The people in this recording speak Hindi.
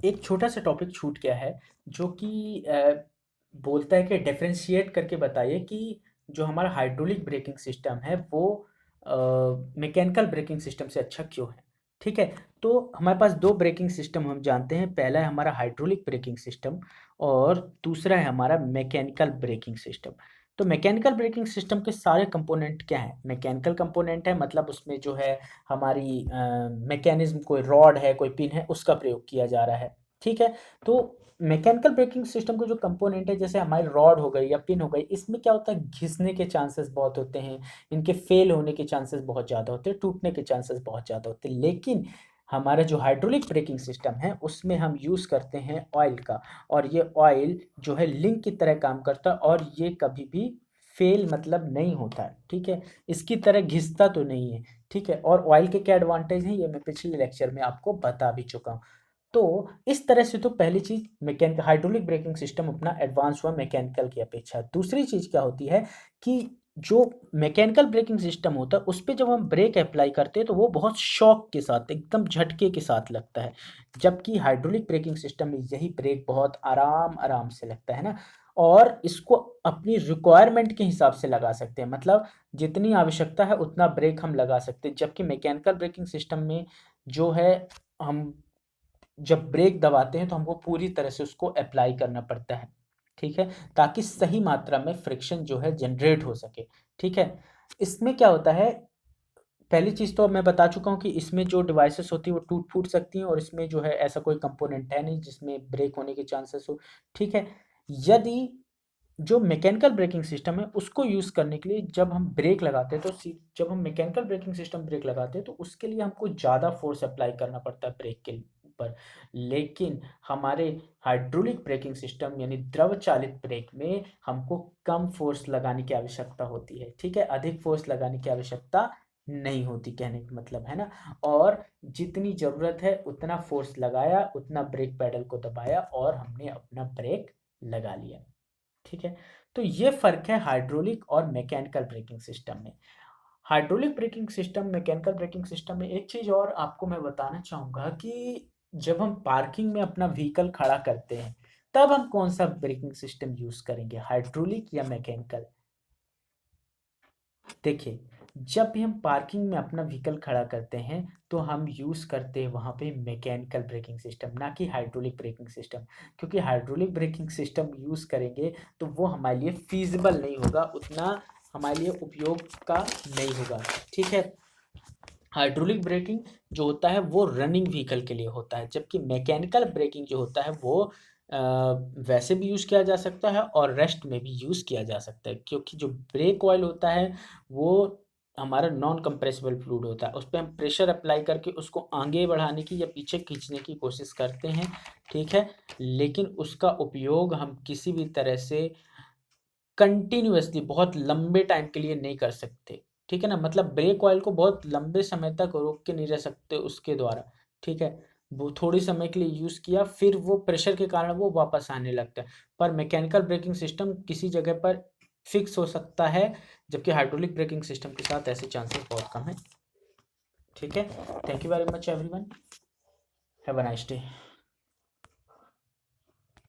एक छोटा सा टॉपिक छूट गया है जो कि बोलता है कि डिफरेंशिएट करके बताइए कि जो हमारा हाइड्रोलिक ब्रेकिंग सिस्टम है वो मैकेनिकल ब्रेकिंग सिस्टम से अच्छा क्यों है। ठीक है। तो हमारे पास दो ब्रेकिंग सिस्टम हम जानते हैं, पहला है हमारा हाइड्रोलिक ब्रेकिंग सिस्टम और दूसरा है हमारा मैकेनिकल ब्रेकिंग सिस्टम। तो मैकेनिकल ब्रेकिंग सिस्टम के सारे कंपोनेंट क्या हैं? मैकेनिकल कंपोनेंट है, मतलब उसमें जो है हमारी मैकेनिज्म, कोई रॉड है, कोई पिन है, उसका प्रयोग किया जा रहा है। ठीक है। तो मैकेनिकल ब्रेकिंग सिस्टम के जो कंपोनेंट है, जैसे हमारी रॉड हो गई या पिन हो गई, इसमें क्या होता है, घिसने के चांसेस बहुत होते हैं, इनके फेल होने के चांसेस बहुत ज़्यादा होते हैं, टूटने के चांसेस बहुत ज़्यादा होते हैं। लेकिन हमारा जो हाइड्रोलिक ब्रेकिंग सिस्टम है उसमें हम यूज़ करते हैं ऑयल का, और ये ऑयल जो है लिंक की तरह काम करता है और ये कभी भी फेल मतलब नहीं होता है। ठीक है। इसकी तरह घिसता तो नहीं है। ठीक है। और ऑयल के क्या एडवांटेज हैं ये मैं पिछले लेक्चर में आपको बता भी चुका हूँ। तो इस तरह से तो पहली चीज़, मैकेनिकल हाइड्रोलिक ब्रेकिंग सिस्टम अपना एडवांस हुआ मैकेनिकल की अपेक्षा। दूसरी चीज़ क्या होती है कि जो मैकेनिकल ब्रेकिंग सिस्टम होता है उस पे जब हम ब्रेक अप्लाई करते हैं तो वो बहुत शॉक के साथ, एकदम झटके के साथ लगता है, जबकि हाइड्रोलिक ब्रेकिंग सिस्टम में यही ब्रेक बहुत आराम आराम से लगता है ना। और इसको अपनी रिक्वायरमेंट के हिसाब से लगा सकते हैं, मतलब जितनी आवश्यकता है उतना ब्रेक हम लगा सकते हैं, जबकि मैकेनिकल ब्रेकिंग सिस्टम में जो है हम जब ब्रेक दबाते हैं तो हमको पूरी तरह से उसको अप्लाई करना पड़ता है। ठीक है। ताकि सही मात्रा में फ्रिक्शन जो है जनरेट हो सके। ठीक है। इसमें क्या होता है, पहली चीज़ तो मैं बता चुका हूँ कि इसमें जो डिवाइसेस होती हैं वो टूट फूट सकती हैं, और इसमें जो है ऐसा कोई कंपोनेंट है नहीं जिसमें ब्रेक होने के चांसेस हो। ठीक है। यदि जो मैकेनिकल ब्रेकिंग सिस्टम है उसको यूज़ करने के लिए जब हम ब्रेक लगाते हैं तो जब हम मैकेनिकल ब्रेकिंग सिस्टम ब्रेक लगाते हैं तो उसके लिए हमको ज़्यादा फोर्स अप्लाई करना पड़ता है ब्रेक के ऊपर। लेकिन हमारे हाइड्रोलिक ब्रेकिंग सिस्टम यानी द्रव चालित ब्रेक में हमको कम फोर्स लगाने की आवश्यकता होती है। ठीक है। अधिक फोर्स लगाने की आवश्यकता नहीं होती, कहने का मतलब है ना। और जितनी ज़रूरत है उतना फोर्स लगाया, उतना ब्रेक पैडल को दबाया और हमने अपना ब्रेक लगा लिया। ठीक है। तो ये फ़र्क है हाइड्रोलिक और मैकेनिकल ब्रेकिंग सिस्टम में। Hydraulic braking system, mechanical braking system में एक चीज़ और आपको मैं बताना चाहूँगा कि जब हम पार्किंग में अपना व्हीकल खड़ा करते हैं, तब हम कौन-सा ब्रेकिंग सिस्टम यूज़ करेंगे, हाइड्रोलिक या मैकेनिकल? देखिए, जब भी हम पार्किंग में अपना व्हीकल खड़ा करते हैं, तो हम यूज़ करते हैं वहाँ पे मैकेनिकल ब्रेकिंग सिस्टम, ना कि हाइड्रोलिक ब्रेकिंग सिस्टम। क्योंकि हाइड्रोलिक ब्रेकिंग सिस्टम यूज़ करेंगे, तो वो हमारे लिए फ़ीज़िबल नहीं होगा, उतना हमारे लिए उपयोग का नहीं होगा। ठीक है? हाइड्रोलिक ब्रेकिंग जो होता है वो रनिंग व्हीकल के लिए होता है, जबकि मैकेनिकल ब्रेकिंग जो होता है वो अ, वैसे भी यूज़ किया जा सकता है और रेस्ट में भी यूज़ किया जा सकता है, क्योंकि जो ब्रेक ऑयल होता है वो हमारा नॉन कंप्रेसिबल फ्लूइड होता है। उस पे हम प्रेशर अप्लाई करके उसको आगे बढ़ाने की या पीछे खींचने की कोशिश करते हैं। ठीक है। लेकिन उसका उपयोग हम किसी भी तरह से कंटिन्यूअसली बहुत लंबे टाइम के लिए नहीं कर सकते। ठीक है ना? मतलब ब्रेक ऑयल को बहुत लंबे समय तक रोक के नहीं रह सकते उसके द्वारा। ठीक है? वो थोड़ी समय के लिए यूज़ किया, फिर वो प्रेशर के कारण वो वापस आने लगता है। पर मैकेनिकल ब्रेकिंग सिस्टम किसी जगह पर फिक्स हो सकता है, जबकि हाइड्रोलिक ब्रेकिंग सिस्टम के साथ ऐसे चांसेस बहुत कम हैं। ठीक है? Thank you very much everyone. Have a nice day.